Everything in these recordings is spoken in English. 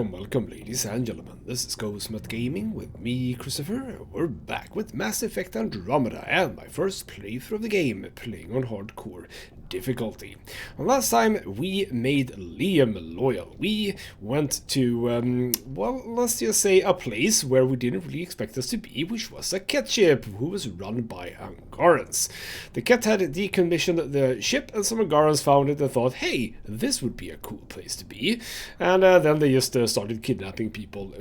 welcome, ladies and gentlemen. This is ghostmutgaming with me, Christopher. We're back with Mass Effect Andromeda and my first playthrough of the game, playing on hardcore difficulty. And last time we made Liam loyal. We went to, well, let's just say a place where we didn't really expect us to be, which was a Ket ship who was run by Angarans. The Ket had decommissioned the ship and some Angarans found it and thought, hey, this would be a cool place to be. And then they just started kidnapping people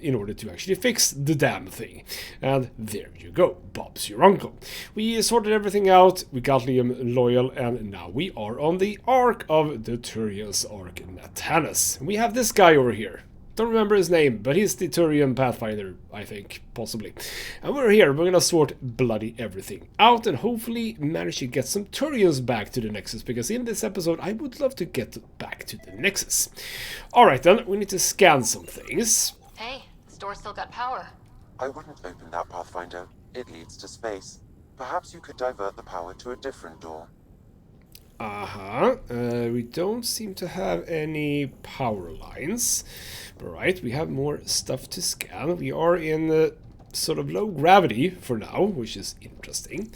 in order to actually fix the damn thing. And there you go, Bob's your uncle. We sorted everything out, we got Liam loyal, and now we are on the Ark of the Turians, Ark Natanus. We have this guy over here. Don't remember his name, but he's the Turian Pathfinder, I think, possibly. And we're here, we're gonna sort bloody everything out and hopefully manage to get some Turians back to the Nexus, because in this episode I would love to get back to the Nexus. Alright then, we need to scan some things. Hey, this door still got power. I wouldn't open that, Pathfinder. It leads to space. Perhaps you could divert the power to a different door. We don't seem to have any power lines. Right, we have more stuff to scan. We are in sort of low gravity for now, which is interesting.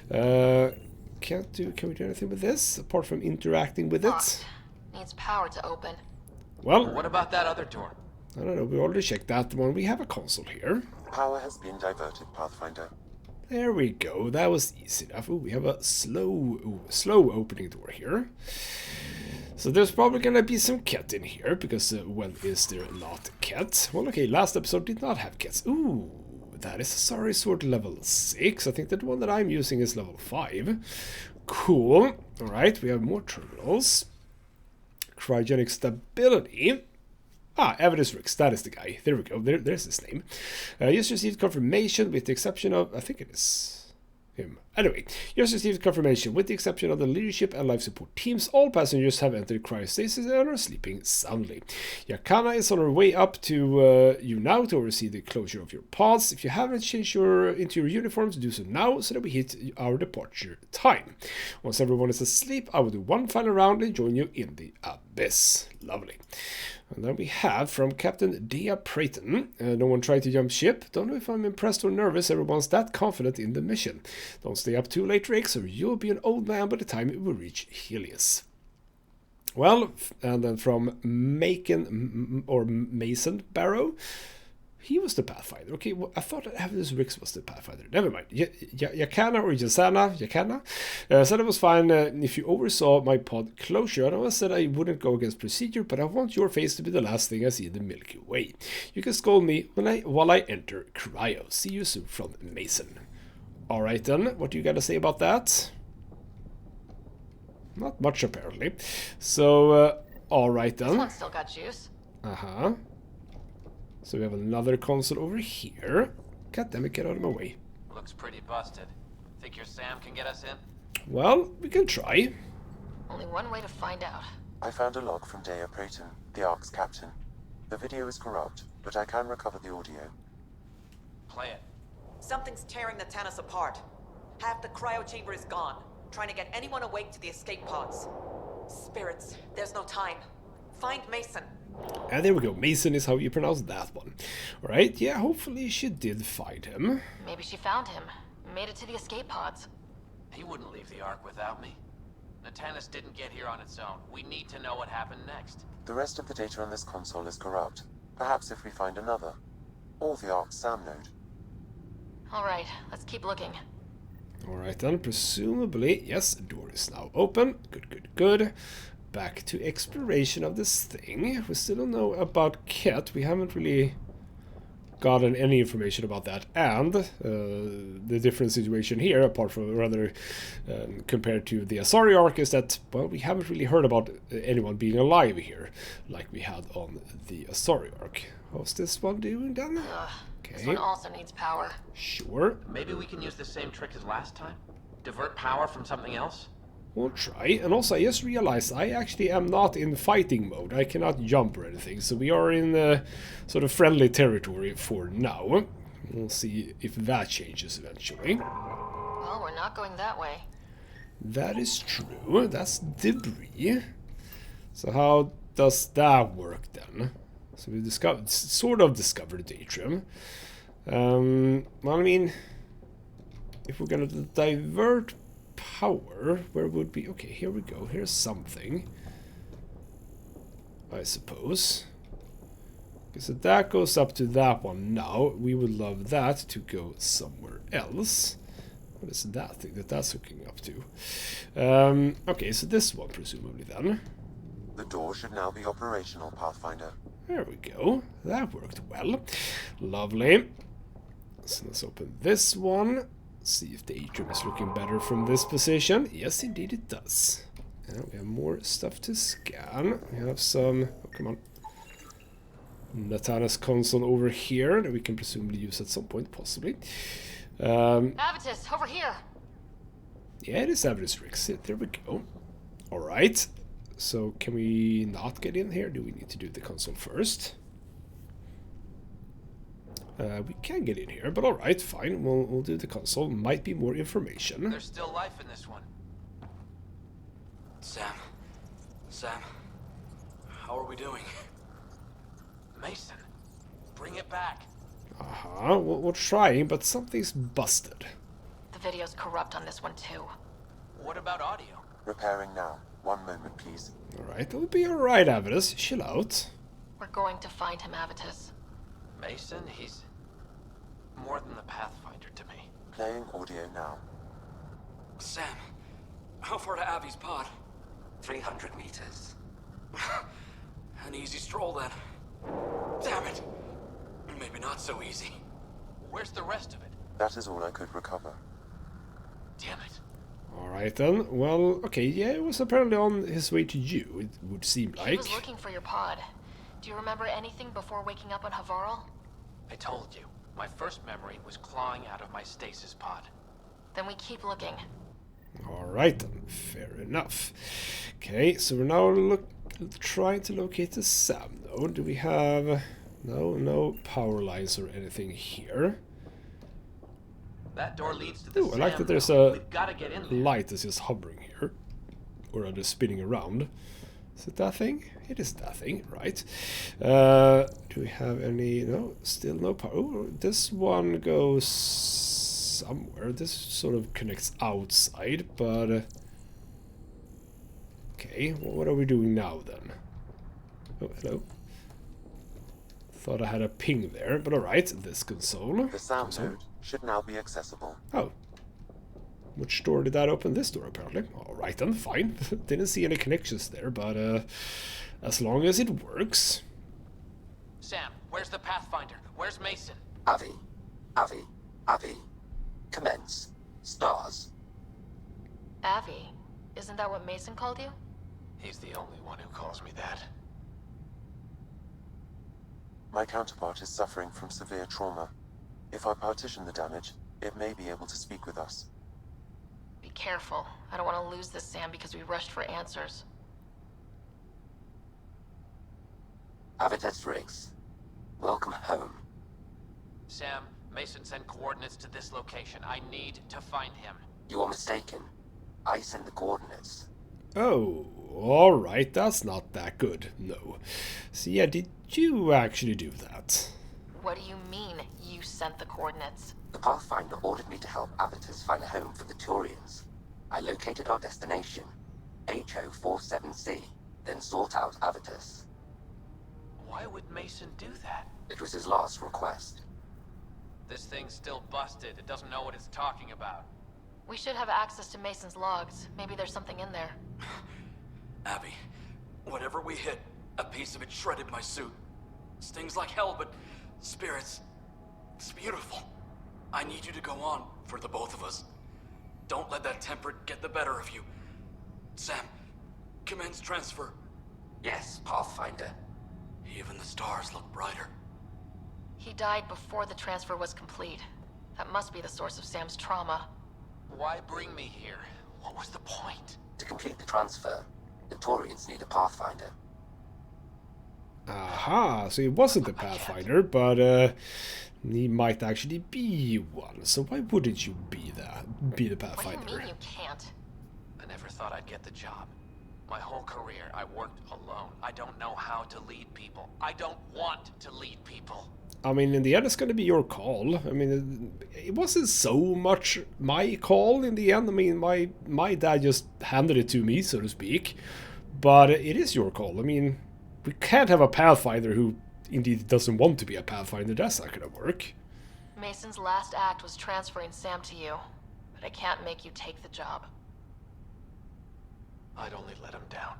Can we do anything with this apart from interacting with it? Needs power to open. Well, what about that other door? I don't know, we already checked that one. We have a console here. Power has been diverted, Pathfinder. There we go, that was easy enough. Ooh, we have a slow opening door here. So there's probably gonna be some Ket in here, because when is there not Ket? Well, okay, last episode did not have Kets. Ooh, that is a sorry sword level 6. I think that the one that I'm using is level 5. Cool. Alright, we have more terminals. Cryogenic stability. Evidence Rix, that is the guy. There we go, there's his name. Just received confirmation with the exception of, I think it is him. Anyway, just received confirmation with the exception of the leadership and life support teams. All passengers have entered cryostasis and are sleeping soundly. Yakana is on her way up to you now to oversee the closure of your pods. If you haven't changed into your uniforms, do so now so that we hit our departure time. Once everyone is asleep, I will do one final round and join you in the abyss. Lovely. And then we have from Captain Dea Prayton. No one tried to jump ship. Don't know if I'm impressed or nervous. Everyone's that confident in the mission. Don't stay up too late, Riggs, or you'll be an old man by the time we reach Helios. Well, and then from Mason Barrow. He was the Pathfinder. Okay, well, I thought that this Riggs was the Pathfinder. Never mind. Yakana or Yakana said it was fine if you oversaw my pod closure. I always said I wouldn't go against procedure, but I want your face to be the last thing I see in the Milky Way. You can scold me while I enter cryo. See you soon from Mason. Alright then, what do you got to say about that? Not much apparently. So, alright then. This one still got juice. So we have another console over here. God damn it, get out of my way. Looks pretty busted. Think your Sam can get us in? Well, we can try. Only one way to find out. I found a log from Dea Prayton, the Ark's captain. The video is corrupt, but I can recover the audio. Play it. Something's tearing Natanus apart. Half the cryo chamber is gone, trying to get anyone awake to the escape pods. Spirits, there's no time. Find Mason. And there we go. Mason is how you pronounce that one. Alright, yeah, hopefully she did find him. Maybe she found him. Made it to the escape pods. He wouldn't leave the Ark without me. Natanus didn't get here on its own. We need to know what happened next. The rest of the data on this console is corrupt. Perhaps if we find another. Or the Ark's SAM node. Alright, let's keep looking. Alright then, presumably, yes, the door is now open. Good. Back to exploration of this thing. We still don't know about Ket. We haven't really gotten any information about that. And the different situation here, apart from rather compared to the Asari Ark, is that, well, we haven't really heard about anyone being alive here, like we had on the Asari Ark. How's this one doing then? This one also needs power. Sure. Maybe we can use the same trick as last time? Divert power from something else? We'll try. And also, I just realized I actually am not in fighting mode. I cannot jump or anything. So we are in sort of friendly territory for now. We'll see if that changes eventually. Well, we're not going that way. That is true. That's debris. So how does that work then? So we discovered, sort of discovered the atrium. Well, I mean, if we're gonna divert power, where would be? Okay, here we go. Here's something, I suppose. Okay, so that goes up to that one now. We would love that to go somewhere else. What is that thing that's hooking up to? Okay, so this one presumably then. The door should now be operational, Pathfinder. There we go. That worked well. Lovely. So let's open this one. See if the atrium is looking better from this position. Yes, indeed it does. And we have more stuff to scan. We have some... Oh, come on. Natanus console over here that we can presumably use at some point, possibly. Avitus, over here. Yeah, it is Avitus Rix. There we go. Alright. So can we not get in here? Do we need to do the console first? We can get in here, but alright, fine. We'll do the console. Might be more information. There's still life in this one. Sam, how are we doing? Mason, bring it back. Uh-huh, we're trying, but something's busted. The video's corrupt on this one too. What about audio? Repairing now. 1 moment, please. Alright, that'll be alright, Avitus. Chill out. We're going to find him, Avitus. Mason, he's more than the Pathfinder to me. Playing audio now. Sam, how far to Avi's pod? 300 meters. An easy stroll then. Damn it! Maybe not so easy. Where's the rest of it? That is all I could recover. Damn it. Alright then. Well, okay, yeah, it was apparently on his way to you, it would seem like. He was looking for your pod. Do you remember anything before waking up on Havarl? I told you. My first memory was clawing out of my stasis pod. Then we keep looking. Alright then, fair enough. Okay, so we're now trying to locate the Sam though. Do we have... No power lines or anything here. That door leads to the Ooh, I like Sam that there's now. a We've gotta get in there. light that's just hovering here. Or rather spinning around. Is it that thing? It is that thing, right. Do we have any... No, still no power. Oh, this one goes somewhere. This sort of connects outside, but... okay, well, what are we doing now then? Oh, hello. Thought I had a ping there, but alright, this console. The sound node should now be accessible. Oh. Which door did that open? This door, apparently. Alright then, fine. Didn't see any connections there, but as long as it works. Sam, where's the Pathfinder? Where's Mason? Avi. Commence. Stars. Avi, isn't that what Mason called you? He's the only one who calls me that. My counterpart is suffering from severe trauma. If I partition the damage, it may be able to speak with us. Be careful. I don't want to lose this Sam because we rushed for answers. Avitus Riggs. Welcome home. Sam, Mason sent coordinates to this location. I need to find him. You are mistaken. I sent the coordinates. Oh, alright, that's not that good, no. So yeah, did you actually do that? What do you mean, you sent the coordinates? The Pathfinder ordered me to help Avitus find a home for the Turians. I located our destination, HO47C, then sought out Avitus. Why would Mason do that? It was his last request. This thing's still busted. It doesn't know what it's talking about. We should have access to Mason's logs. Maybe there's something in there. Abby, whatever we hit, a piece of it shredded my suit. Stings like hell, but spirits, it's beautiful. I need you to go on for the both of us. Don't let that temper get the better of you. Sam, commence transfer. Yes, Pathfinder. Even the stars look brighter. He died before the transfer was complete. That must be the source of Sam's trauma. Why bring me here? What was the point? To complete the transfer, the Turians need a Pathfinder. Aha, so he wasn't the Pathfinder, but he might actually be one. So why wouldn't you be the What do you Pathfinder? mean you can't? I never thought I'd get the job. My whole career, I worked alone. I don't know how to lead people. I don't want to lead people. I mean, in the end, it's going to be your call. I mean, it wasn't so much my call in the end. I mean, my dad just handed it to me, so to speak. But it is your call. I mean, we can't have a Pathfinder who indeed doesn't want to be a Pathfinder. That's not going to work. Mason's last act was transferring Sam to you, but I can't make you take the job. I'd only let him down.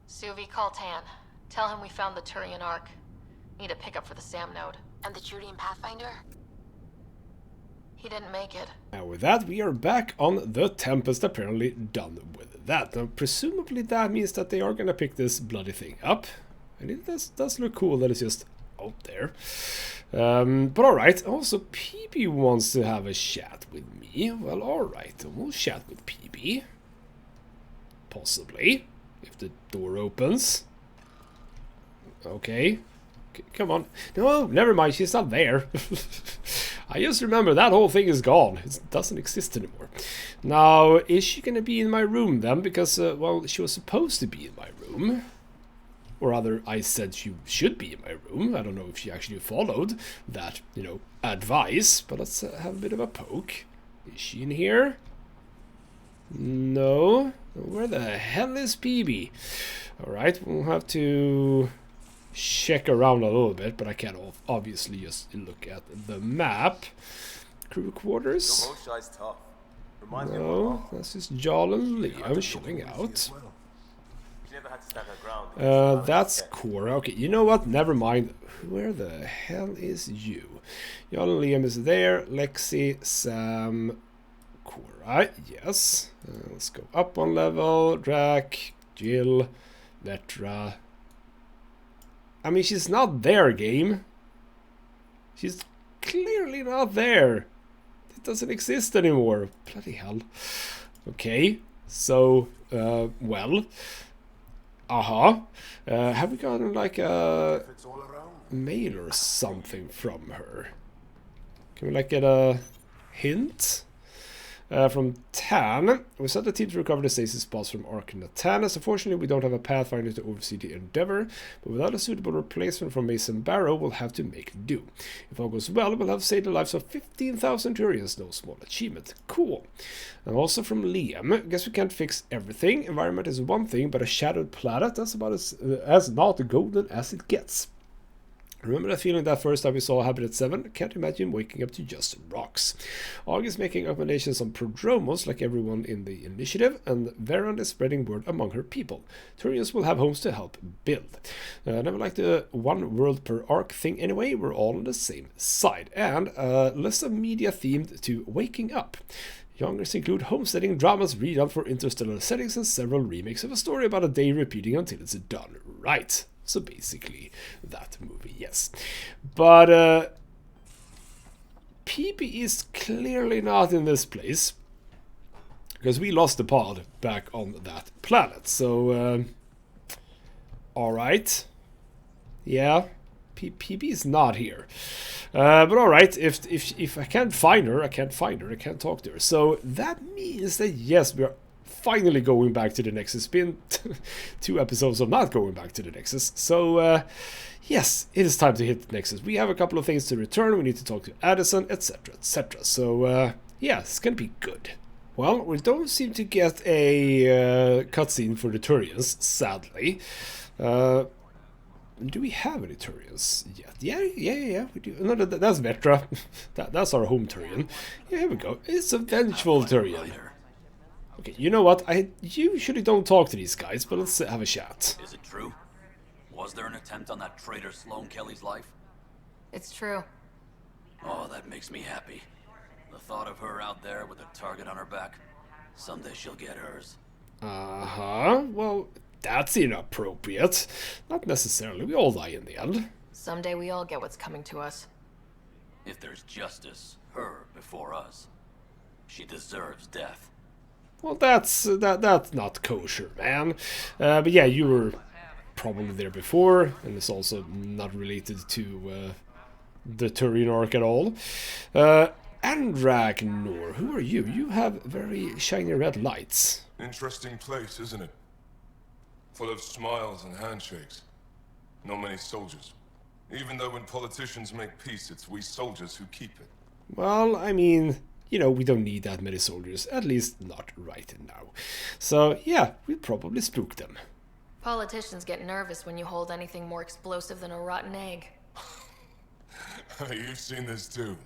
Suvi, call Tan. Tell him we found the Turian Ark. Need a pickup for the Sam node. And the Turian Pathfinder? He didn't make it. And with that, we are back on the Tempest, apparently done with that. Now, presumably that means that they are going to pick this bloody thing up. And it does look cool that it's just out there. But alright, also PB wants to have a chat with me. Well, alright, we'll chat with PB. Possibly. If the door opens. Okay. Come on. No, never mind, she's not there. I just remember that whole thing is gone. It doesn't exist anymore. Now, is she gonna be in my room then? Because, well, she was supposed to be in my room. Or rather, I said she should be in my room. I don't know if she actually followed that, you know, advice. But let's have a bit of a poke. Is she in here? No. Where the hell is PB? Alright, we'll have to check around a little bit, but I can't obviously just look at the map. Crew quarters. No, that's just Jarl and Liam chilling out. That's Cora. Okay, you know what? Never mind. Where the hell is you? Jarl and Liam is there. Lexi, Sam, Cora. Yes. Let's go up one level. Drac, Jill, Vetra. I mean, she's not there, game. She's clearly not there. It doesn't exist anymore. Bloody hell. Okay, so, well. Have we gotten like a mail or something from her? Can we like get a hint? From Tan, we sent the team to recover the stasis pods from Ark Natanus. Unfortunately, we don't have a Pathfinder to oversee the endeavor, but without a suitable replacement from Mason Barrow, we'll have to make do. If all goes well, we'll have saved the lives of 15,000 Turians, no small achievement. Cool. And also from Liam, guess we can't fix everything. Environment is one thing, but a shadowed planet, that's about as not golden as it gets. Remember that feeling that first time we saw Habitat 7? Can't imagine waking up to just rocks. Arg is making recommendations on Prodromos like everyone in the initiative, and Verand is spreading word among her people. Turians will have homes to help build. Never like the one world per arc thing anyway, we're all on the same side. And less of media themed to waking up. Genres include homesteading, dramas, redone for interstellar settings, and several remakes of a story about a day repeating until it's done right. So basically, that movie, yes. But PB is clearly not in this place. Because we lost the pod back on that planet. So, alright. Yeah, PB is not here. But alright, if I can't find her, I can't talk to her. So that means that, yes, we are finally going back to the Nexus. It's been 2 episodes of not going back to the Nexus. So, yes, it is time to hit the Nexus. We have a couple of things to return. We need to talk to Addison, etc., etc. So, yeah, it's gonna be good. Well, we don't seem to get a cutscene for the Turians, sadly. Do we have any Turians yet? Yeah, we do. No, that's Vetra. That's our home Turian. Yeah, here we go. It's a vengeful Turian. Okay, you know what? I usually don't talk to these guys, but let's have a chat. Is it true? Was there an attempt on that traitor Sloane Kelly's life? It's true. Oh, that makes me happy. The thought of her out there with a target on her back. Someday she'll get hers. Well, that's inappropriate. Not necessarily. We all die in the end. Someday we all get what's coming to us. If there's justice, her before us. She deserves death. Well, that's not kosher, man. But yeah, you were probably there before, and it's also not related to the Turian Ark at all. Andromeda, who are you? You have very shiny red lights. Interesting place, isn't it? Full of smiles and handshakes. Not many soldiers. Even though when politicians make peace, it's we soldiers who keep it. Well, I mean, you know, we don't need that many soldiers, at least not right now. So, yeah, we'll probably spook them. Politicians get nervous when you hold anything more explosive than a rotten egg. You've seen this too.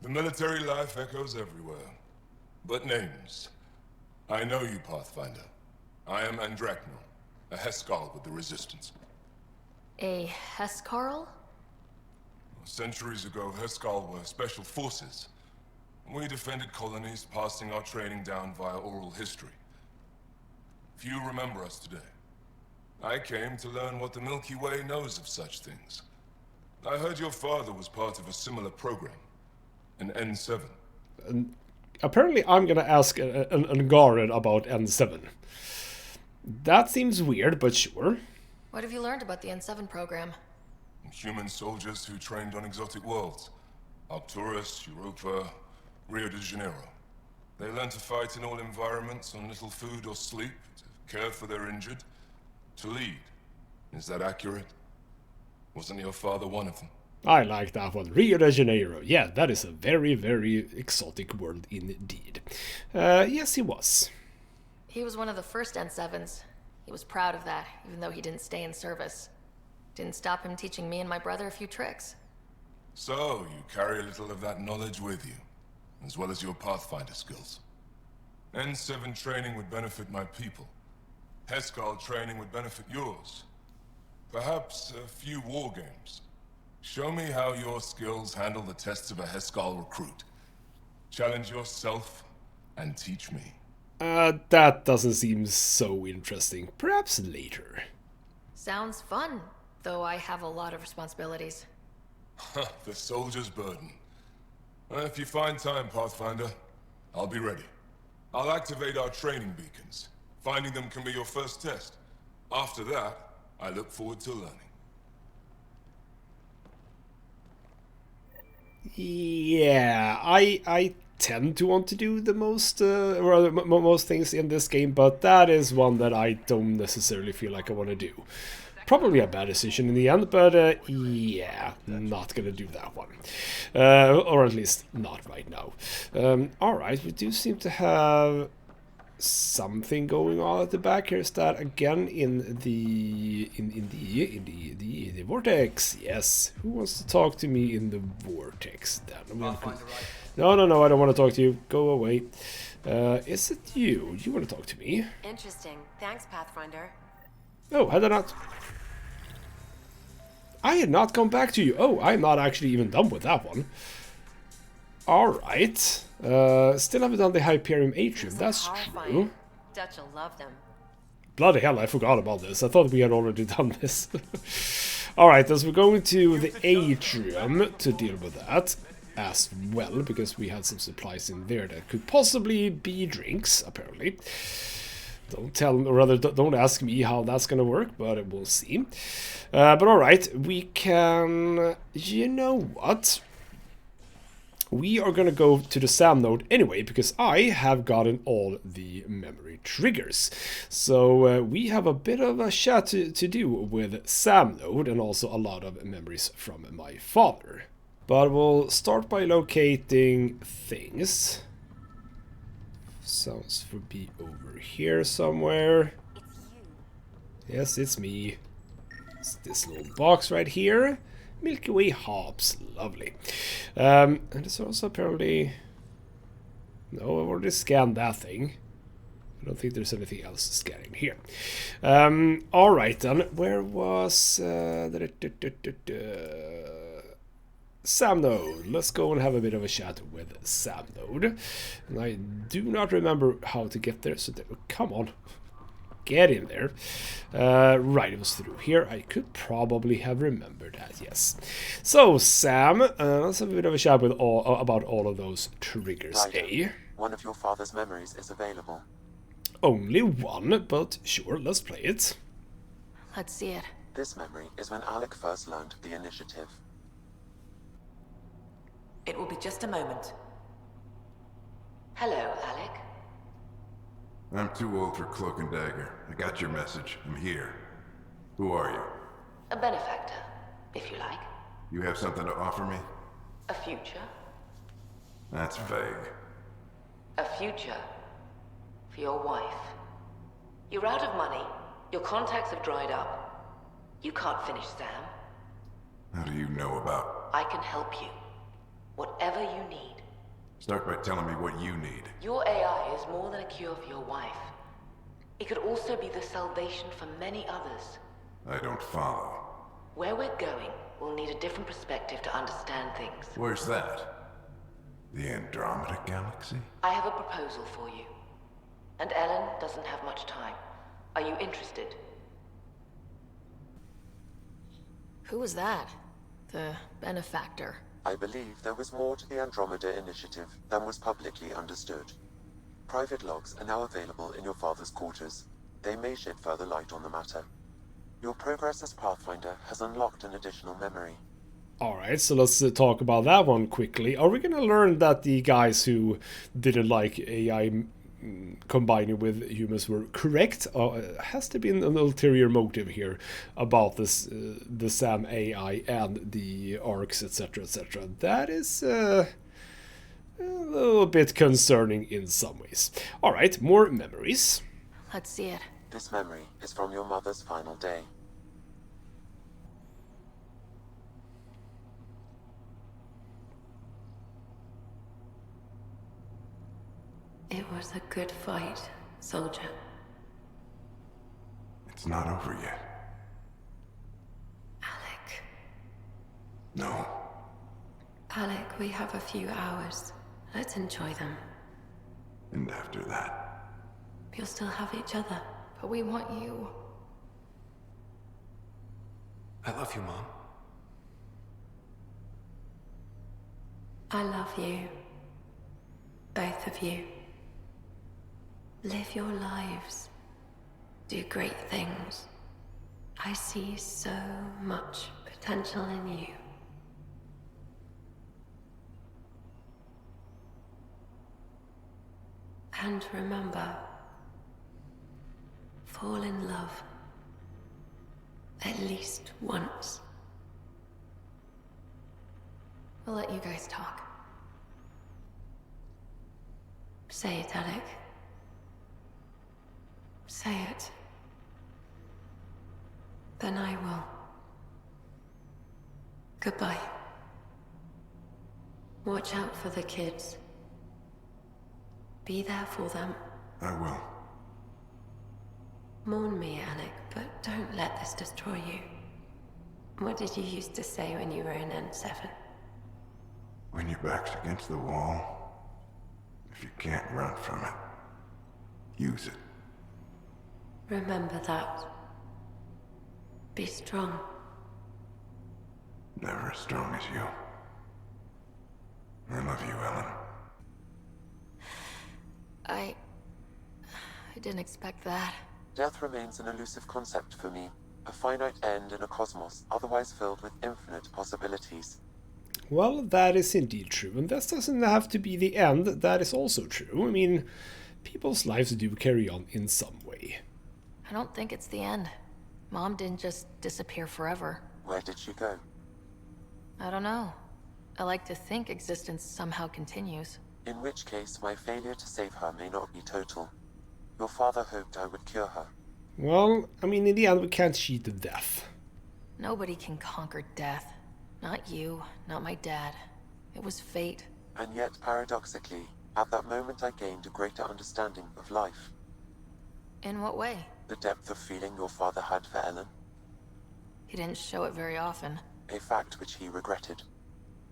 The military life echoes everywhere. But names. I know you, Pathfinder. I am Andromeda, a Heskal with the Resistance. A Hescarl? Centuries ago, Heskal were special forces. We defended colonies, passing our training down via oral history. Few remember us today. I came to learn what the Milky Way knows of such things. I heard your father was part of a similar program, an N7. Apparently I'm gonna ask an Garen about N7. That seems weird, but sure. What have you learned about the N7 program? Human soldiers who trained on exotic worlds. Arcturus, Europa, Rio de Janeiro. They learn to fight in all environments on little food or sleep, to care for their injured, to lead. Is that accurate? Wasn't your father one of them? I like that one. Rio de Janeiro. Yeah, that is a very, very exotic world indeed. Yes, he was. He was one of the first N7s. He was proud of that, even though he didn't stay in service. Didn't stop him teaching me and my brother a few tricks. So, you carry a little of that knowledge with you, as well as your Pathfinder skills. N7 training would benefit my people. Heskal training would benefit yours. Perhaps a few war games. Show me how your skills handle the tests of a Heskal recruit. Challenge yourself and teach me. That doesn't seem so interesting. Perhaps later. Sounds fun, though I have a lot of responsibilities. The soldier's burden. If you find time, Pathfinder, I'll be ready. I'll activate our training beacons. Finding them can be your first test. After that, I look forward to learning. Yeah, I tend to want to do the most, most things in this game, but that is one that I don't necessarily feel like I want to do. Probably a bad decision in the end, but yeah, not gonna do that one. Or at least not right now. Alright, we do seem to have something going on at the back. Here's that again in the vortex. Yes, who wants to talk to me in the vortex then? No, I don't want to talk to you. Go away. Is it you? You want to talk to me? Interesting. Thanks, Pathfinder. Oh, had I not? I had not come back to you. Oh, I'm not actually even done with that one. Alright. Still haven't done the Hyperion Atrium, that's true. Dutch will love them. Bloody hell, I forgot about this. I thought we had already done this. Alright, as we're going to the Atrium to deal with that as well, because we had some supplies in there that could possibly be drinks, apparently. Don't tell me, or rather, don't ask me how that's gonna work, but we'll see. But alright, we can... You know what? We are gonna go to the SAM node anyway, because I have gotten all the memory triggers. So we have a bit of a chat to do with SAM node, and also a lot of memories from my father. But we'll start by locating things. Sounds to be over here somewhere. Yes, it's me. It's this little box right here. Milky Way hops, lovely. And there's also apparently... No, I've already scanned that thing. I don't think there's anything else scanning here. Alright then, where was... Sam node. Let's go and have a bit of a chat with Sam node. And I do not remember how to get there, so come on. Get in there. Right, it was through here. I could probably have remembered that, yes. So, Sam, let's have a bit of a chat with about all of those triggers, eh? One of your father's memories is available. Only one, but sure, let's play it. Let's see it. This memory is when Alec first learned the initiative. It will be just a moment. Hello, Alec. I'm too old for cloak and dagger. I got your message. I'm here. Who are you? A benefactor, if you like. You have something to offer me? A future. That's vague. A future. For your wife. You're out of money. Your contacts have dried up. You can't finish Sam. How do you know about? I can help you. Whatever you need. Start by telling me what you need. Your AI is more than a cure for your wife. It could also be the salvation for many others. I don't follow. Where we're going, we'll need a different perspective to understand things. Where's that? The Andromeda galaxy? I have a proposal for you. And Ellen doesn't have much time. Are you interested? Who was that? The benefactor. I believe there was more to the Andromeda initiative than was publicly understood. Private logs are now available in your father's quarters. They may shed further light on the matter. Your progress as Pathfinder has unlocked an additional memory. Alright, so let's talk about that one quickly. Are we gonna learn that the guys who didn't like AI combining with humans were correct? Has there been an ulterior motive here about this, the Sam AI and the Arks, etc., etc.? That is a little bit concerning in some ways. Alright, more memories. Let's see it. This memory is from your mother's final day. It was a good fight, soldier. It's not over yet. Alec. No. Alec, we have a few hours. Let's enjoy them. And after that? You'll still have each other. But we want you. I love you, Mom. I love you. Both of you. Live your lives. Do great things. I see so much potential in you. And remember, fall in love. At least once. We'll let you guys talk. Say it, Alec. Say it. Then I will. Goodbye. Watch out for the kids. Be there for them. I will. Mourn me, Alec, but don't let this destroy you. What did you used to say when you were in N7? When your back's against the wall, if you can't run from it, use it. Remember that. Be strong. Never as strong as you. I love you, Ellen. I didn't expect that. Death remains an elusive concept for me. A finite end in a cosmos otherwise filled with infinite possibilities. Well, that is indeed true, and this doesn't have to be the end. That is also true. I mean, people's lives do carry on in some way. I don't think it's the end. Mom didn't just disappear forever. Where did she go? I don't know. I like to think existence somehow continues. In which case, my failure to save her may not be total. Your father hoped I would cure her. Well, I mean, in the end, we can't cheat to death. Nobody can conquer death. Not you, not my dad. It was fate. And yet, paradoxically, at that moment I gained a greater understanding of life. In what way? The depth of feeling your father had for Ellen. He didn't show it very often. A fact which he regretted.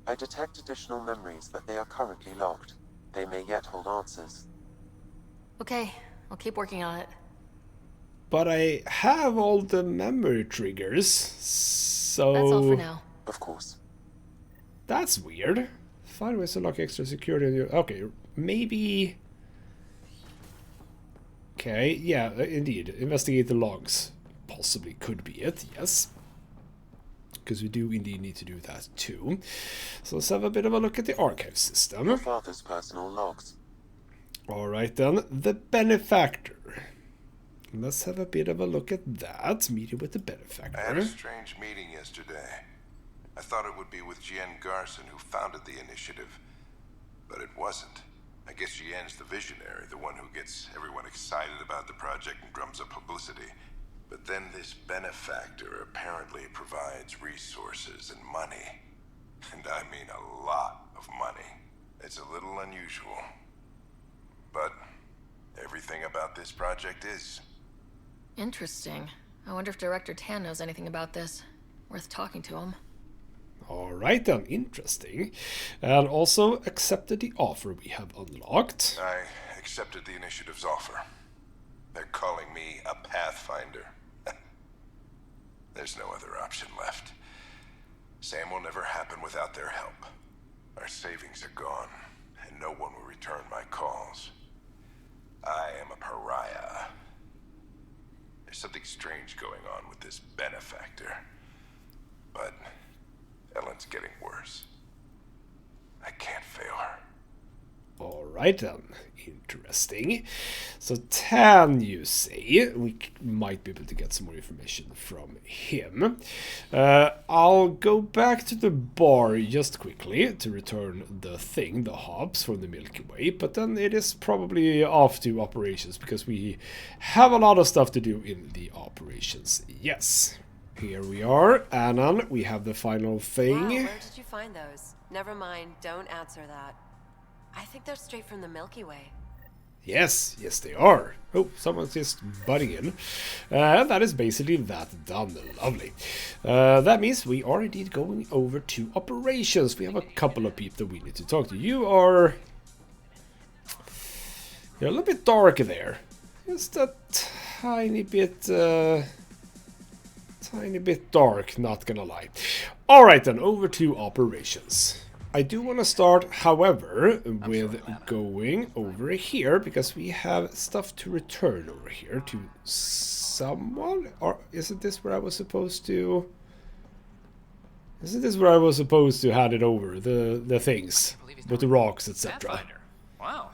I detect additional memories, but they are currently locked. They may yet hold answers. Okay, I'll keep working on it. But I have all the memory triggers, so... That's all for now. Of course. That's weird. Find ways to lock extra security in your... Okay, maybe... Okay, yeah, indeed. Investigate the logs. Possibly could be it, yes. Because we do indeed need to do that too. So let's have a bit of a look at the archive system. Your father's personal logs. Alright then, the benefactor. Let's have a bit of a look at that. Meeting with the benefactor. I had a strange meeting yesterday. I thought it would be with Jien Garson, who founded the initiative. But it wasn't. I guess Jien's the visionary, the one who gets everyone excited about the project and drums up publicity. But then this benefactor apparently provides resources and money. And I mean a lot of money. It's a little unusual. But everything about this project is. Interesting. I wonder if Director Tan knows anything about this. Worth talking to him. Alright then, interesting. And also accepted the offer we have unlocked. I accepted the initiative's offer. They're calling me a Pathfinder. There's no other option left. Sam will never happen without their help. Our savings are gone, and no one will return my calls. I am a pariah. There's something strange going on with this benefactor. But Ellen's getting worse. I can't fail her. Alright then, interesting. So Tan, you say, we might be able to get some more information from him. I'll go back to the bar just quickly to return the thing, the hubs from the Milky Way, but then it is probably off to operations because we have a lot of stuff to do in the operations. Yes. Here we are, Anan, we have the final thing. Wow, where did you find those? Never mind, don't answer that. I think they're straight from the Milky Way. Yes, yes they are. Oh, someone's just butting in. And that is basically that done. Lovely. That means we are indeed going over to operations. We have a couple of people that we need to talk to. You're a little bit dark there. Just a tiny bit dark, not gonna lie. Alright then, over to operations. I do want to start, however, with going over here, because we have stuff to return over here to someone. Or isn't this where I was supposed to... Isn't this where I was supposed to hand it over? The things, with the rocks, etc. Wow.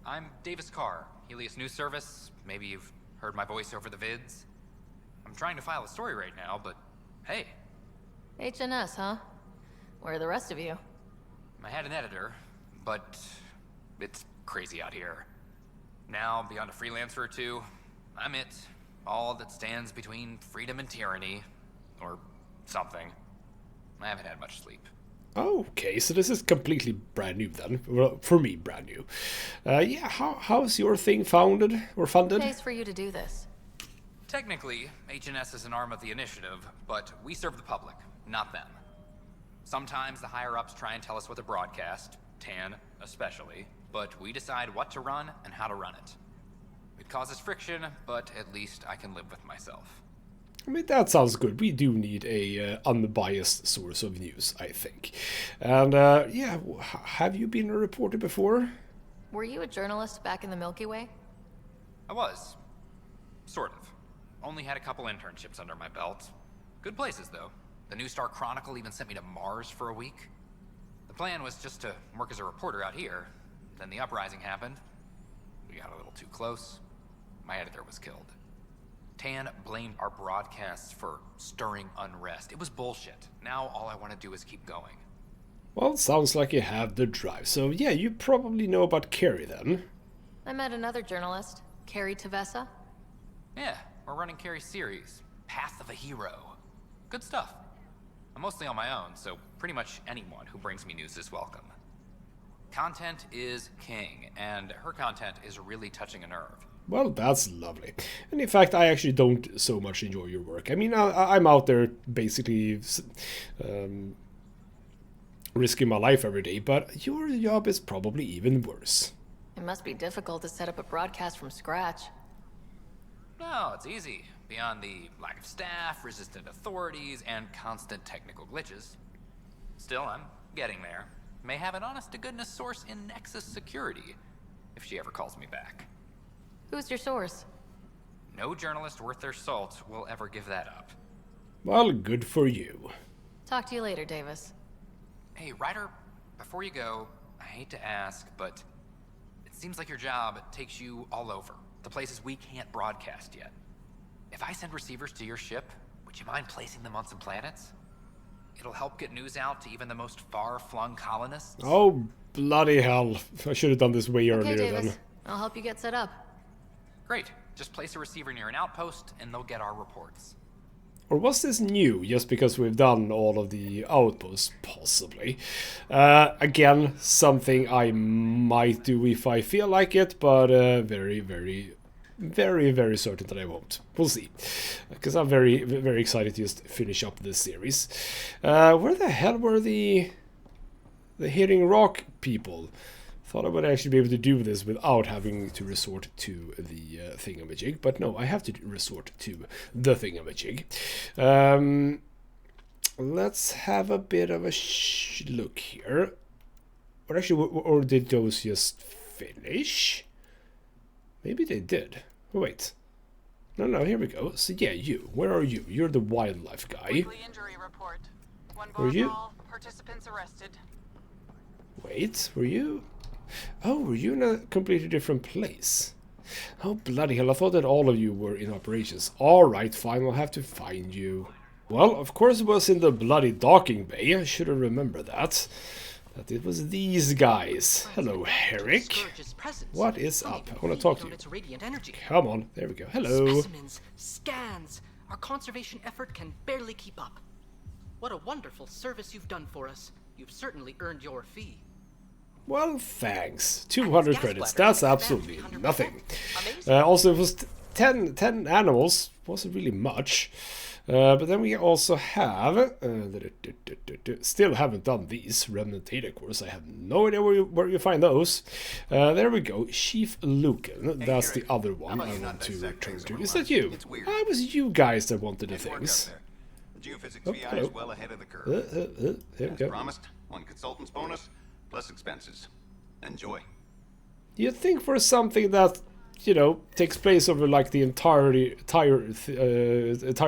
I'm Davis Carr, Helios News Service. Maybe you've heard my voice over the vids. I'm trying to file a story right now, but hey. HNS, huh? Where are the rest of you? I had an editor, but it's crazy out here. Now, beyond a freelancer or two, I'm it. All that stands between freedom and tyranny. Or something. I haven't had much sleep. Okay, so this is completely brand new then. Well, for me, brand new. Yeah, how's your thing founded or funded? Who pays for you to do this? Technically, HNS is an arm of the initiative, but we serve the public, not them. Sometimes the higher-ups try and tell us what to broadcast, Tan especially, but we decide what to run and how to run it. It causes friction, but at least I can live with myself. I mean, that sounds good. We do need a unbiased source of news, I think. And, yeah, have you been a reporter before? Were you a journalist back in the Milky Way? I was. Sort of. Only had a couple internships under my belt. Good places, though. The New Star Chronicle even sent me to Mars for a week. The plan was just to work as a reporter out here. Then the uprising happened. We got a little too close. My editor was killed. Tan blamed our broadcasts for stirring unrest. It was bullshit. Now all I want to do is keep going. Well, sounds like you have the drive. So yeah, you probably know about Carrie then. I met another journalist, Carrie Tavessa. Yeah, we're running Carrie's series, Path of a Hero. Good stuff. I'm mostly on my own, so pretty much anyone who brings me news is welcome. Content is king, and her content is really touching a nerve. Well, that's lovely. And in fact, I actually don't so much enjoy your work. I mean, I'm out there basically risking my life every day, but your job is probably even worse. It must be difficult to set up a broadcast from scratch. No, it's easy. Beyond the lack of staff, resistant authorities, and constant technical glitches. Still, I'm getting there. May have an honest-to-goodness source in Nexus security, if she ever calls me back. Who's your source? No journalist worth their salt will ever give that up. Well, good for you. Talk to you later, Davis. Hey, Ryder, before you go, I hate to ask, but it seems like your job takes you all over, to places we can't broadcast yet. If I send receivers to your ship, would you mind placing them on some planets? It'll help get news out to even the most far-flung colonists. Oh, bloody hell. I should have done this way earlier Okay, Davis. then. I'll help you get set up. Great. Just place a receiver near an outpost, and they'll get our reports. Or was this new, just because we've done all of the outposts? Possibly. Again, something I might do if I feel like it, but very, very certain that I won't. We'll see. Because I'm very, very excited to just finish up this series. Where the hell were the Hitting Rock people? Thought I would actually be able to do this without having to resort to the thingamajig, but no, I have to resort to the thingamajig. Let's have a bit of a look here. Or actually, or did those just finish? Maybe they did. Oh, wait. No, here we go. So yeah, you. Where are you? You're the wildlife guy. Weekly injury report. Were you? Participants arrested. Wait, were you? Oh, were you in a completely different place? Oh, bloody hell, I thought that all of you were in operations. Alright, fine, I'll have to find you. Well, of course it was in the bloody docking bay. I should have remembered that. That it was these guys. Hello, Herrick. What is up? I want to talk to you. Come on, there we go. Hello. Specimens, scans. Our conservation effort can barely keep up. What a wonderful service you've done for us. You've certainly earned your fee. Well, thanks. 200 credits. That's absolutely nothing. Also, it was 10 animals. Wasn't really much. But then we also have... still haven't done these. Remnant data cores. I have no idea where you find those. There we go. Chief Lucan. That's the other one I want to return to. Is that you? It was you guys that wanted the things. The geophysics VI is well ahead of the curve. There we go. As promised, 1 consultant's bonus, plus expenses. Enjoy. You'd think for something that, you know, takes place over like the entire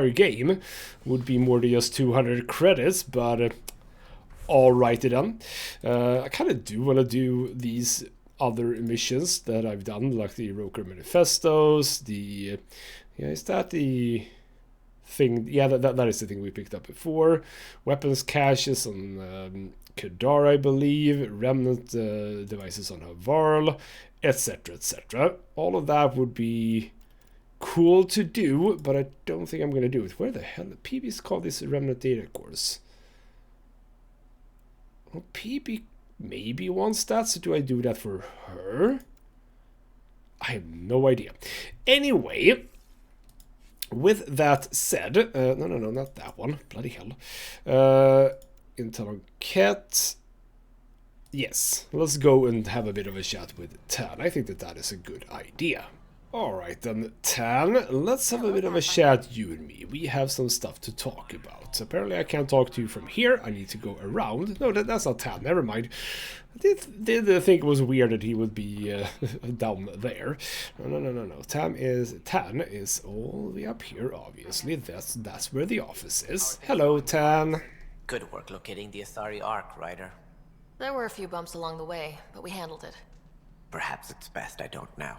game would be more than just 200 credits, but alrighty then. I kind of do want to do these other missions that I've done, like the Roker Manifestos, the... yeah, is that the... thing? Yeah, that is the thing we picked up before. Weapons caches on Kadar, I believe. Remnant devices on Havarl, etc, etc. All of that would be cool to do, but I don't think I'm going to do it. Where the hell? PB's called this Remnant data course. Well, PB maybe wants that, so do I do that for her? I have no idea. Anyway... with that said, no, not that one. Bloody hell. Intel Ket. Yes, let's go and have a bit of a chat with Tan. I think that is a good idea. Alright then, Tan, let's have a bit of a chat, you and me. We have some stuff to talk about. Apparently I can't talk to you from here. I need to go around. No, that's not Tan. Never mind. I did think it was weird that he would be down there. No. Tan is all the way up here, obviously. That's where the office is. Hello, Tan. Good work locating the Asari Ark, Ryder. There were a few bumps along the way, but we handled it. Perhaps it's best I don't know.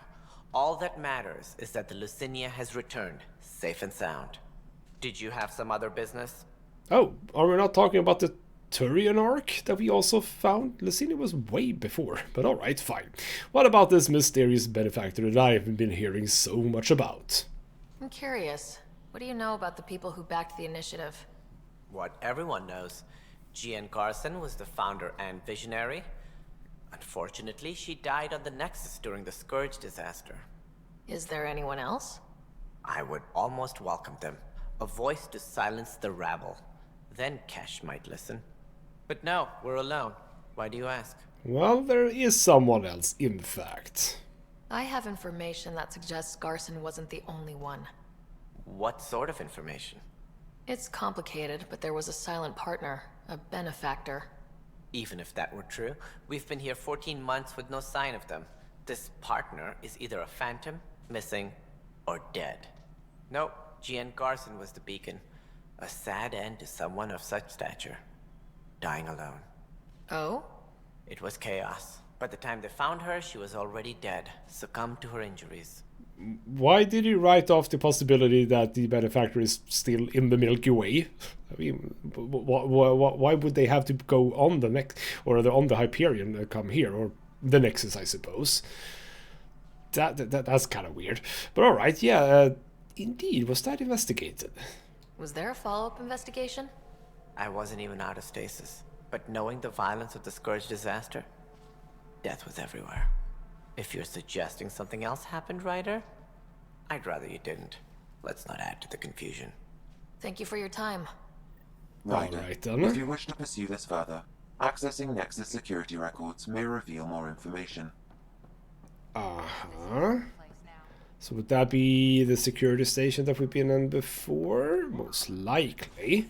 All that matters is that the Lucinia has returned, safe and sound. Did you have some other business? Oh, are we not talking about the Turian Ark that we also found? Lucinia was way before, but alright, fine. What about this mysterious benefactor that I haven't been hearing so much about? I'm curious. What do you know about the people who backed the initiative? What everyone knows. Jean Garson was the founder and visionary. Unfortunately, she died on the Nexus during the Scourge disaster. Is there anyone else? I would almost welcome them. A voice to silence the rabble. Then Kesh might listen. But no, we're alone. Why do you ask? Well, there is someone else, in fact. I have information that suggests Garson wasn't the only one. What sort of information? It's complicated, but there was a silent partner, a benefactor. Even if that were true, we've been here 14 months with no sign of them. This partner is either a phantom, missing, or dead. Nope, Jean Garson was the beacon. A sad end to someone of such stature. Dying alone. Oh? It was chaos. By the time they found her, she was already dead, succumbed to her injuries. Why did he write off the possibility that the benefactor is still in the Milky Way? I mean, why would they have to go on the next, or on the Hyperion and come here, or the Nexus, I suppose? That's kind of weird. But all right, yeah, indeed, was that investigated? Was there a follow-up investigation? I wasn't even out of stasis, but knowing the violence of the Scourge disaster, death was everywhere. If you're suggesting something else happened, Ryder, I'd rather you didn't. Let's not add to the confusion. Thank you for your time. Ryder, Alright, then. if you wish to pursue this further, accessing Nexus security records may reveal more information. Uh-huh. So would that be the security station that we've been in before? Most likely.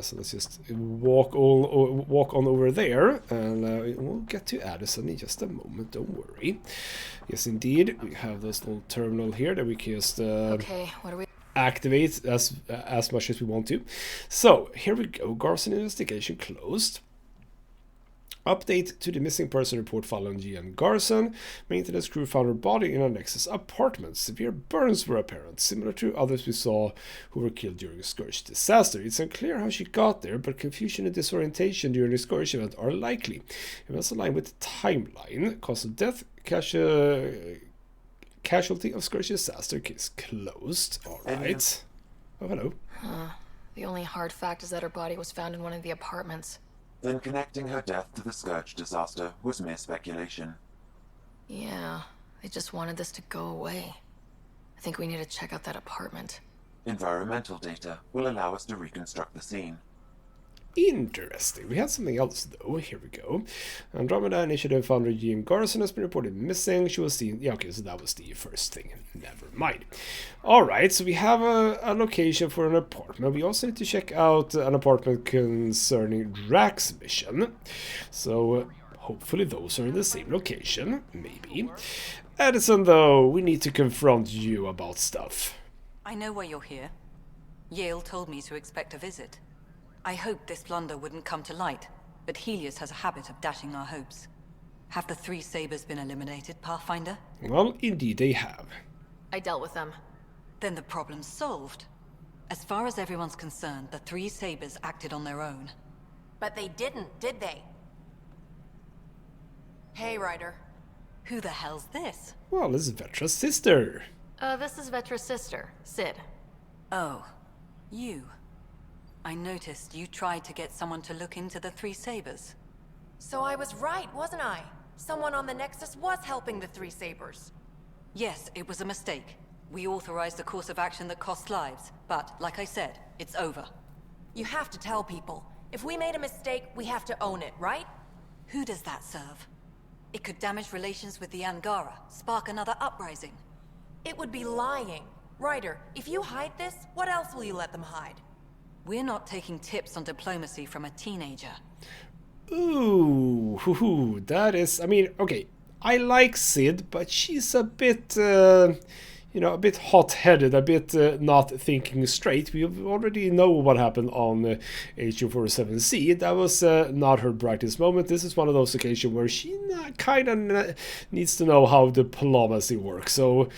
So let's just walk on over there, and we'll get to Addison in just a moment, don't worry. Yes, indeed, we have this little terminal here that we can just okay, what are we... activate as much as we want to. So, here we go, Garson investigation closed. Update to the missing person report following GN Garson. Maintenance crew found her body in a Nexus apartment. Severe burns were apparent, similar to others we saw who were killed during the Scourge disaster. It's unclear how she got there, but confusion and disorientation during the Scourge event are likely. It must align with the timeline. Cause of death, casualty of Scourge disaster, case closed. Alright. Oh, hello. The only hard fact is that her body was found in one of the apartments. Then connecting her death to the Scourge disaster was mere speculation. Yeah, they just wanted this to go away. I think we need to check out that apartment. Environmental data will allow us to reconstruct the scene. Interesting. We have something else, though. Here we go. Andromeda Initiative founder GM Garson has been reported missing. She was seen... Yeah, okay, so that was the first thing. Never mind. Alright, so we have a location for an apartment. We also need to check out an apartment concerning Drax's mission. So, hopefully those are in the same location. Maybe. Addison, though, we need to confront you about stuff. I know why you're here. Yale told me to expect a visit. I hoped this blunder wouldn't come to light, but Helios has a habit of dashing our hopes. Have the three Sabers been eliminated, Pathfinder? Well, indeed they have. I dealt with them. Then the problem's solved. As far as everyone's concerned, the three Sabers acted on their own. But they didn't, did they? Hey, Ryder. Who the hell's this? Well, this is Vetra's sister. This is Vetra's sister, Sid. Oh, you. I noticed you tried to get someone to look into the three Sabers. So I was right, wasn't I? Someone on the Nexus was helping the three Sabers. Yes, it was a mistake. We authorized a course of action that cost lives, but, like I said, it's over. You have to tell people. If we made a mistake, we have to own it, right? Who does that serve? It could damage relations with the Angara, spark another uprising. It would be lying. Ryder, if you hide this, what else will you let them hide? We're not taking tips on diplomacy from a teenager. Ooh, that is... I mean, okay, I like Sid, but she's a bit, a bit hot-headed, a bit not thinking straight. We already know what happened on H01E55. That was not her brightest moment. This is one of those occasions where she kind of needs to know how diplomacy works. So,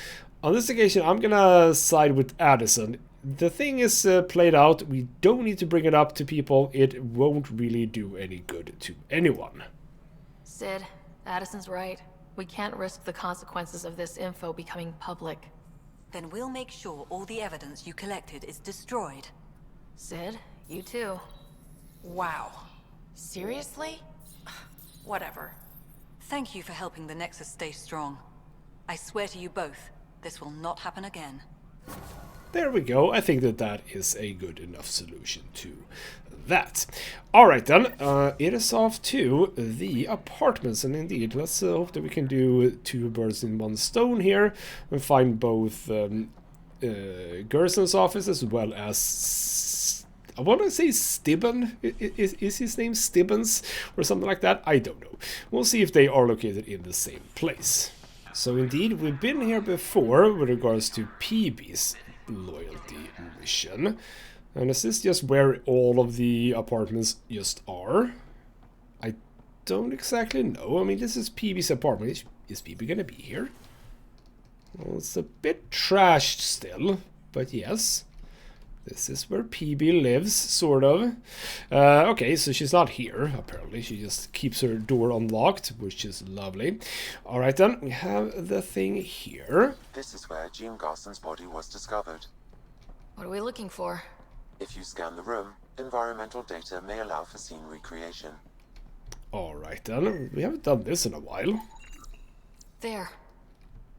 on this occasion, I'm gonna side with Addison. The thing is played out. We don't need to bring it up to people. It won't really do any good to anyone. Sid, Addison's right. We can't risk the consequences of this info becoming public. Then we'll make sure all the evidence you collected is destroyed. Sid, you too. Wow. Seriously? Whatever. Thank you for helping the Nexus stay strong. I swear to you both, this will not happen again. There we go. I think that is a good enough solution to that. Alright then, it is off to the apartments, and indeed, let's hope that we can do two birds in one stone here, and find both Gerson's office as well as... I want to say Stibben? Is his name Stibbens or something like that? I don't know. We'll see if they are located in the same place. So indeed, we've been here before with regards to PB's loyalty mission. And is this just where all of the apartments just are? I don't exactly know. I mean, this is PB's apartment. Is PB gonna be here? Well, it's a bit trashed still, but yes. This is where PB lives, sort of. Okay, so she's not here, apparently. She just keeps her door unlocked, which is lovely. Alright then, we have the thing here. This is where Jean Garson's body was discovered. What are we looking for? If you scan the room, environmental data may allow for scene recreation. Alright then, we haven't done this in a while. There.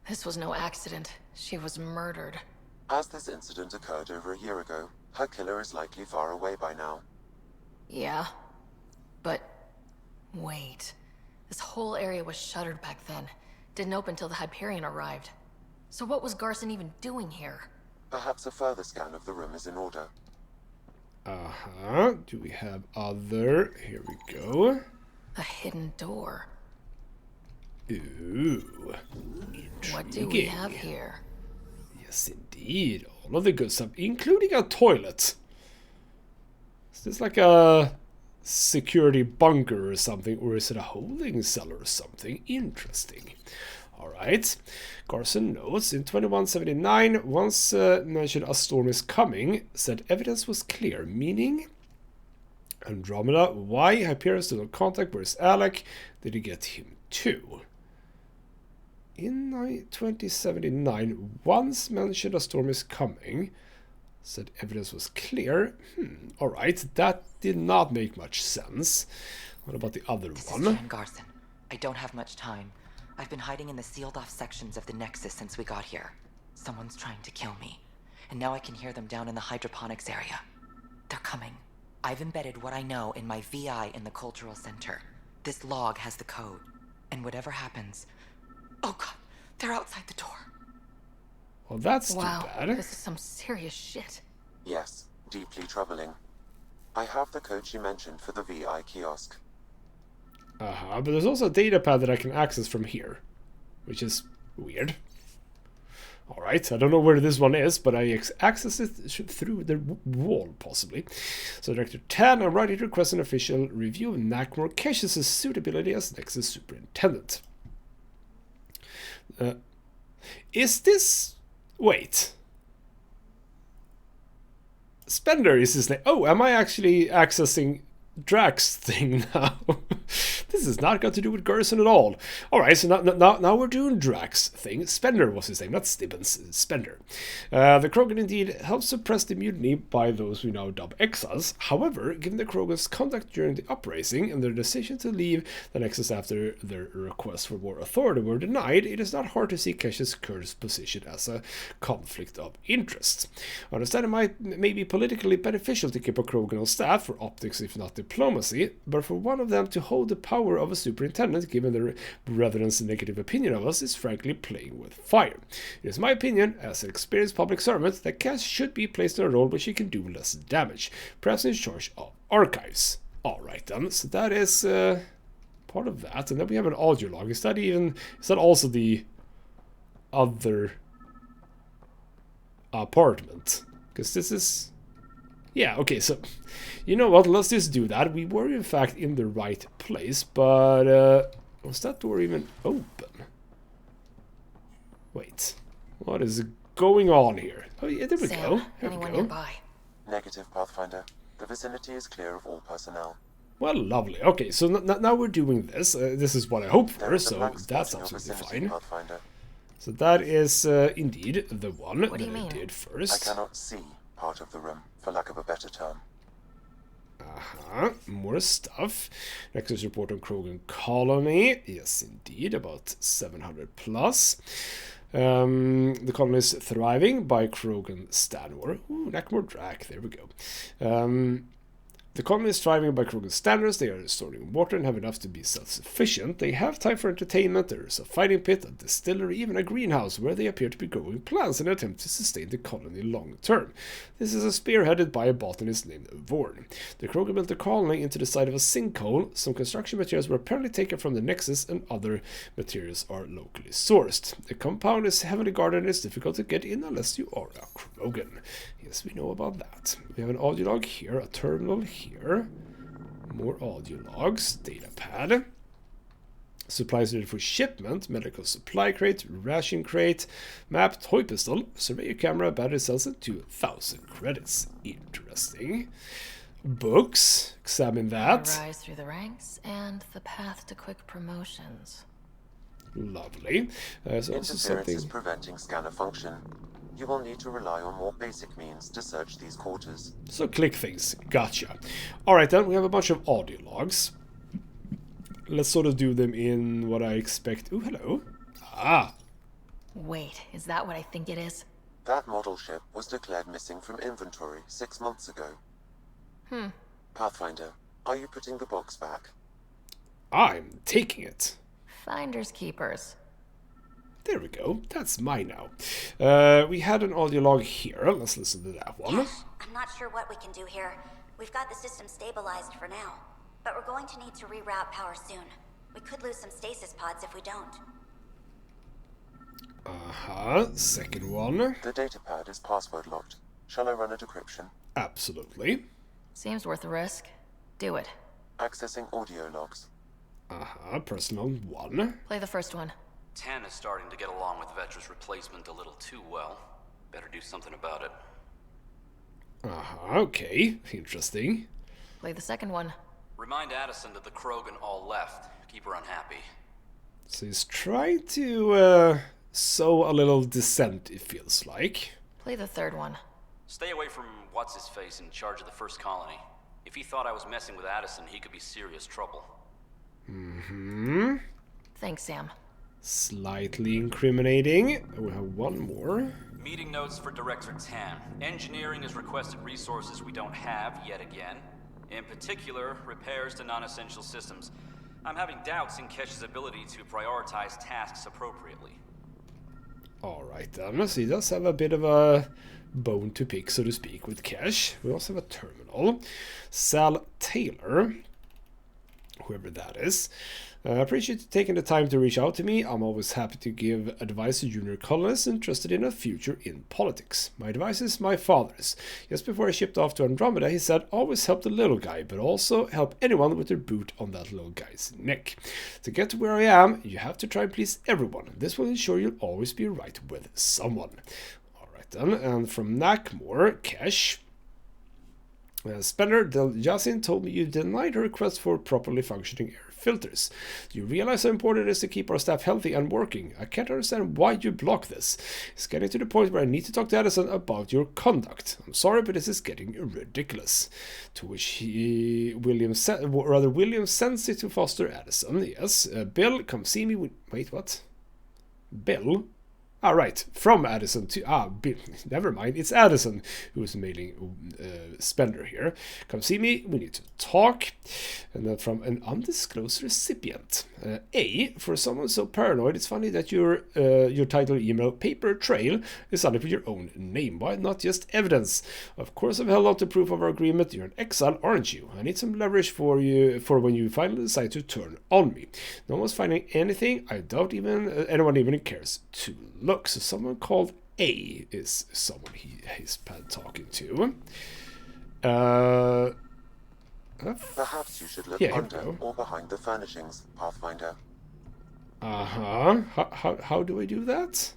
This was no accident. She was murdered. As this incident occurred over a year ago, her killer is likely far away by now. Yeah. But... wait. This whole area was shuttered back then. Didn't open till the Hyperion arrived. So what was Garson even doing here? Perhaps a further scan of the room is in order. Uh-huh. Do we have other? Here we go. A hidden door. Ooh. What do we have here? Yes, indeed. All of the good stuff, including a toilet. Is this like a security bunker or something? Or is it a holding cell or something? Interesting. Alright. Garson notes, in 2179, once mentioned a storm is coming, said evidence was clear, meaning... Andromeda, why Hyperion still in contact, where's Alec? Did he get him too? In 2079, once mentioned a storm is coming, said evidence was clear. Alright, that did not make much sense. What about the other one? This is Jan Garson. I don't have much time. I've been hiding in the sealed-off sections of the Nexus since we got here. Someone's trying to kill me, and now I can hear them down in the hydroponics area. They're coming. I've embedded what I know in my VI in the Cultural Center. This log has the code, and whatever happens... Oh god, they're outside the door. Well, that's too wow, bad. This is some serious shit. Yes, deeply troubling. I have the code she mentioned for the VI kiosk. But there's also a data pad that I can access from here, which is weird. Alright, I don't know where this one is, but I access it through the wall, possibly. So, Director Tan, I'm writing to request an official review of Nakmor Kesh's suitability as Nexus Superintendent. Is this... Wait. Spender is his name. Oh, am I actually accessing Drax thing now? This has not got to do with Garson at all. Alright, so now we're doing Drax thing. Spender was his name, not Stibbons. Spender. The Krogan indeed helped suppress the mutiny by those we now dub Exas. However, given the Krogan's conduct during the uprising and their decision to leave the Nexus after their request for more authority were denied, it is not hard to see Kesh's current position as a conflict of interest. I understand it may be politically beneficial to keep a Krogan on staff for optics if not diplomacy, but for one of them to hold the power of a superintendent, given their brethren's negative opinion of us, is frankly playing with fire. It is my opinion, as an experienced public servant, that Cass should be placed in a role where she can do less damage, perhaps in charge of archives. Alright then, so that is part of that, and then we have an audio log. Is that also the other apartment? Because this is... Yeah, okay, so, you know what, let's just do that. We were, in fact, in the right place, but, was that door even open? Wait, what is going on here? Oh, yeah, there we go. There we go. Nearby? Negative, Pathfinder. The vicinity is clear of all personnel. Well, lovely. Okay, so now we're doing this. This is what I hoped for, so that's absolutely fine. Pathfinder. So that is, indeed, the one that I did first. I cannot see part of the room, for lack of a better term. More stuff. Nexus report on Krogan colony. Yes, indeed, about 700 plus. The colony is thriving by Krogan Stanor. Ooh, Nakmor Drak, there we go. The colony is thriving by Krogan standards. They are storing water and have enough to be self-sufficient. They have time for entertainment. There is a fighting pit, a distillery, even a greenhouse where they appear to be growing plants in an attempt to sustain the colony long term. This is spearheaded by a botanist named Vorn. The Krogan built the colony into the side of a sinkhole. Some construction materials were apparently taken from the Nexus and other materials are locally sourced. The compound is heavily guarded and it's difficult to get in unless you are a Krogan. Yes, we know about that. We have an audio log here, a terminal here. More audio logs, data pad. Supplies ready for shipment, medical supply crate, ration crate, map, toy pistol, surveyor camera, battery cells, and 2,000 credits. Interesting. Books, examine that. The rise through the ranks and the path to quick promotions. Lovely. So Interference is preventing scanner function. You will need to rely on more basic means to search these quarters. So click things. Gotcha. Alright then, we have a bunch of audio logs. Let's sort of do them in what I expect. Ooh, hello. Ah. Wait, is that what I think it is? That model ship was declared missing from inventory 6 months ago. Pathfinder, are you putting the box back? I'm taking it. Finders keepers. There we go. That's mine now. We had an audio log here. Let's listen to that one. I'm not sure what we can do here. We've got the system stabilized for now, but we're going to need to reroute power soon. We could lose some stasis pods if we don't. Second one. The datapad is password locked. Shall I run a decryption? Absolutely. Seems worth the risk. Do it. Accessing audio logs. Personal 1. Play the first one. Tan is starting to get along with Vetra's replacement a little too well. Better do something about it. Okay. Interesting. Play the second one. Remind Addison that the Krogan all left. Keep her unhappy. So he's trying to sow a little dissent, it feels like. Play the third one. Stay away from what's-his-face in charge of the first colony. If he thought I was messing with Addison, he could be serious trouble. Thanks, Sam. Slightly incriminating. We have one more. Meeting notes for Director Tan. Engineering has requested resources we don't have yet again. In particular, repairs to non-essential systems. I'm having doubts in Kesh's ability to prioritize tasks appropriately. Alright then, so he does have a bit of a bone to pick, so to speak, with Kesh. We also have a terminal. Sal Taylor, whoever that is. I appreciate you taking the time to reach out to me. I'm always happy to give advice to junior colonists interested in a future in politics. My advice is my father's. Just before I shipped off to Andromeda, he said, always help the little guy, but also help anyone with their boot on that little guy's neck. To get to where I am, you have to try and please everyone. This will ensure you'll always be right with someone. Alright then, and from Nakmore, Kesh. Spender Del Yassin told me you denied a request for properly functioning air filters. Do you realize how important it is to keep our staff healthy and working? I can't understand why you block this. It's getting to the point where I need to talk to Addison about your conduct. I'm sorry, but this is getting ridiculous. To which William sends it to Foster Addison. Yes, Bill, come see me. Wait, what? Bill? Ah, right. From Addison to... Bill. Never mind. It's Addison who is mailing Spender here. Come see me. We need to talk. And then from an undisclosed recipient. For someone so paranoid, it's funny that your title email, Paper Trail, is on it with your own name. Why not just evidence? Of course, I've held out the proof of our agreement. You're an exile, aren't you? I need some leverage for when you finally decide to turn on me. No one's finding anything. I doubt anyone even cares to look. So someone called A is someone he's talking to. Perhaps you should look under or behind the furnishings, Pathfinder. How do I do that?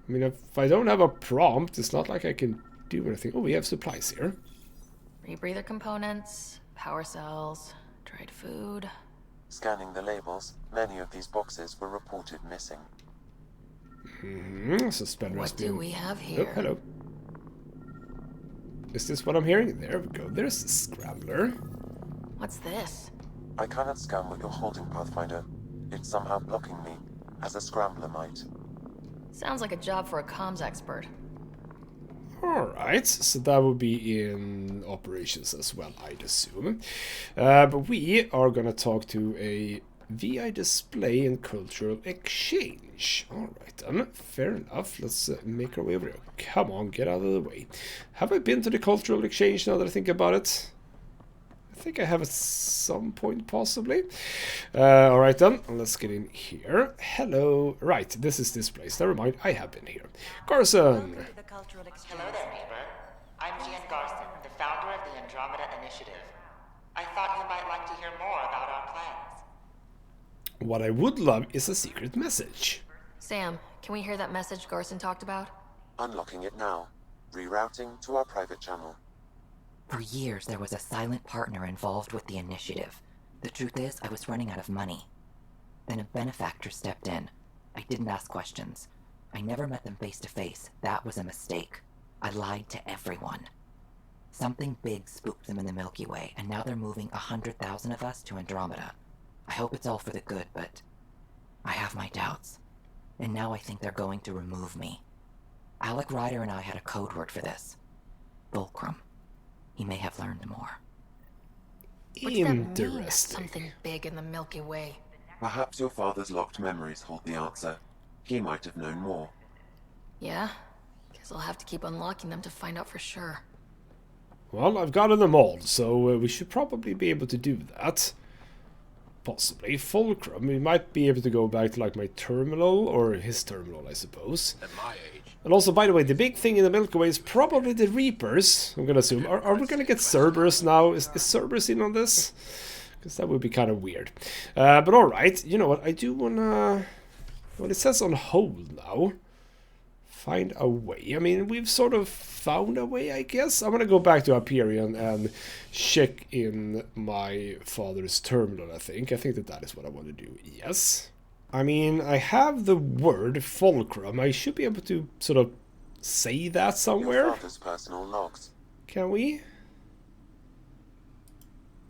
I mean, if I don't have a prompt, it's not like I can do anything. Oh, we have supplies here. Rebreather components, power cells, dried food. Scanning the labels, many of these boxes were reported missing. Suspender. What do we have here? Oh, hello. Is this what I'm hearing? There we go. There's the scrambler. What's this? I cannot scan what you're holding, Pathfinder. It's somehow blocking me, as a scrambler might. Sounds like a job for a comms expert. Alright, so that would be in operations as well, I'd assume. But we are gonna talk to a VI display and cultural exchange. Alright then, fair enough. Let's make our way over here. Come on, get out of the way. Have I been to the cultural exchange now that I think about it? I think I have at some point, possibly. Alright then, let's get in here. Hello. Right, this is this place. Never mind, I have been here. Garson! Hello there, neighbor. I'm Gian Garson, the founder of the Andromeda Initiative. I thought you might like to hear more about our plans. What I would love is a secret message. Sam, can we hear that message Garson talked about? Unlocking it now. Rerouting to our private channel. For years, there was a silent partner involved with the initiative. The truth is, I was running out of money. Then a benefactor stepped in. I didn't ask questions. I never met them face to face. That was a mistake. I lied to everyone. Something big spooked them in the Milky Way, and now they're moving 100,000 of us to Andromeda. I hope it's all for the good, but I have my doubts. And now I think they're going to remove me. Alec Ryder and I had a code word for this. Fulcrum. He may have learned more. What's that mean, something big in the Milky Way? Perhaps your father's locked memories hold the answer. He might have known more. Yeah? Guess I'll have to keep unlocking them to find out for sure. Well, I've gotten them all, so we should probably be able to do that. Possibly. Fulcrum, we might be able to go back to like my terminal, or his terminal, I suppose. At my age. And also, by the way, the big thing in the Milky Way is probably the Reapers, I'm gonna assume. Are we gonna get Cerberus now? Is Cerberus in on this? Because that would be kind of weird. But alright, you know what, I do wanna... Well, it says on hold now. Find a way. I mean, we've sort of found a way, I guess. I'm gonna go back to Hyperion and check in my father's terminal, I think. I think that is what I want to do. Yes. I mean, I have the word Fulcrum. I should be able to sort of say that somewhere. Your father's personal logs. Can we?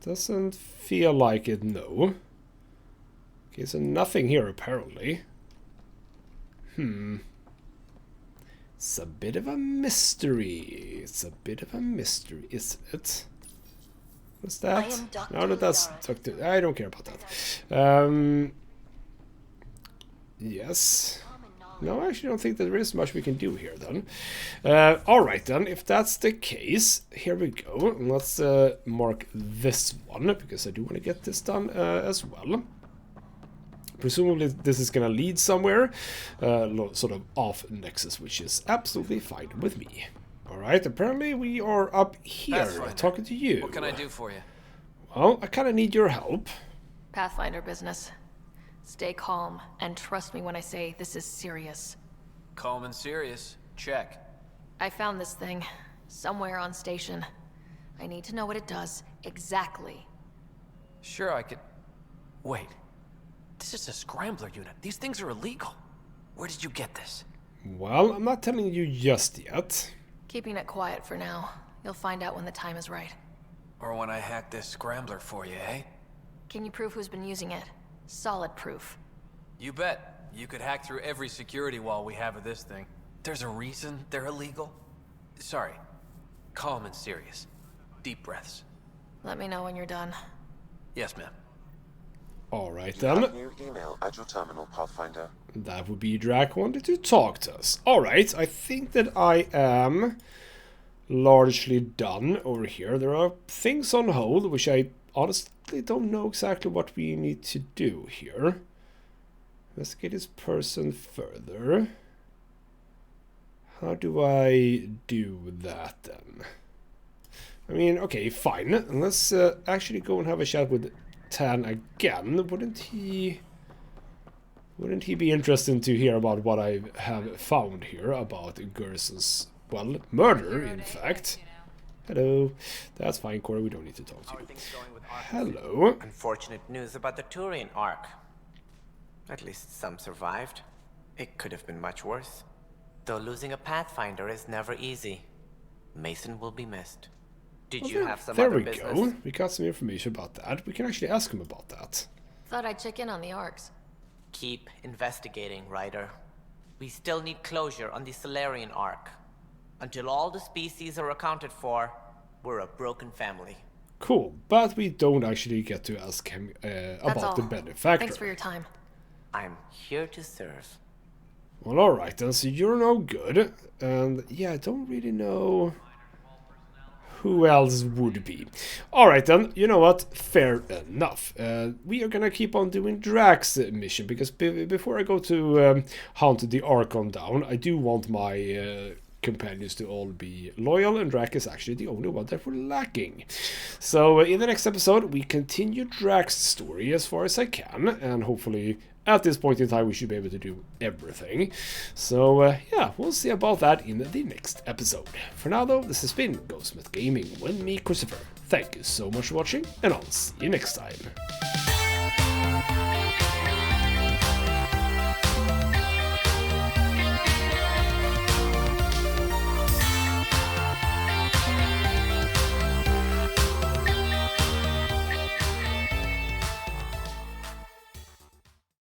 Doesn't feel like it, no. Okay, so nothing here apparently. It's a bit of a mystery. It's a bit of a mystery, isn't it? What's that? No, that's Dr. I don't care about that. Yes. No, I actually don't think that there is much we can do here then. Alright then, if that's the case, here we go. Let's mark this one, because I do want to get this done as well. Presumably this is going to lead somewhere, sort of off Nexus, which is absolutely fine with me. Alright, apparently we are up here talking to you. What can I do for you? Well, I kind of need your help. Pathfinder business. Stay calm, and trust me when I say this is serious. Calm and serious. Check. I found this thing, somewhere on station. I need to know what it does, exactly. Sure, I could... Wait. This is a scrambler unit. These things are illegal. Where did you get this? Well, I'm not telling you just yet. Keeping it quiet for now. You'll find out when the time is right. Or when I hack this scrambler for you, eh? Can you prove who's been using it? Solid proof. You bet. You could hack through every security wall we have of this thing. There's a reason they're illegal. Sorry. Calm and serious. Deep breaths. Let me know when you're done. Yes, ma'am. Alright You have then. new email at your terminal, Pathfinder. That would be Drac wanted to talk to us. Alright, I think that I am largely done over here. There are things on hold, which I honestly don't know exactly what we need to do here. Investigate this person further. How do I do that then? I mean, okay, fine. Let's actually go and have a chat with Tan again. Wouldn't he be interested to hear about what I have found here about Gerson's, well, murder, in fact. Hello. That's fine, Corey. We don't need to talk to you. Hello. Unfortunate news about the Turian Ark. At least some survived. It could have been much worse. Though losing a Pathfinder is never easy. Mason will be missed. Did you have some other business? There we go. We got some information about that. We can actually ask him about that. Thought I'd check in on the Arks. Keep investigating, Ryder. We still need closure on the Solarian Ark. Until all the species are accounted for, we're a broken family. Cool, but we don't actually get to ask him about the benefactor. Thanks for your time. I'm here to serve. Well, alright then, so you're no good. And yeah, I don't really know who else would be. Alright then, you know what? Fair enough. We are gonna keep on doing Drac's mission, because before I go to hunt the Archon down, I do want my companions to all be loyal, and Drac is actually the only one that we're lacking. So in the next episode, we continue Drac's story as far as I can, and hopefully at this point in time we should be able to do everything. So yeah, we'll see about that in the next episode. For now though, this has been ghostmutgaming with me, Christopher. Thank you so much for watching, and I'll see you next time.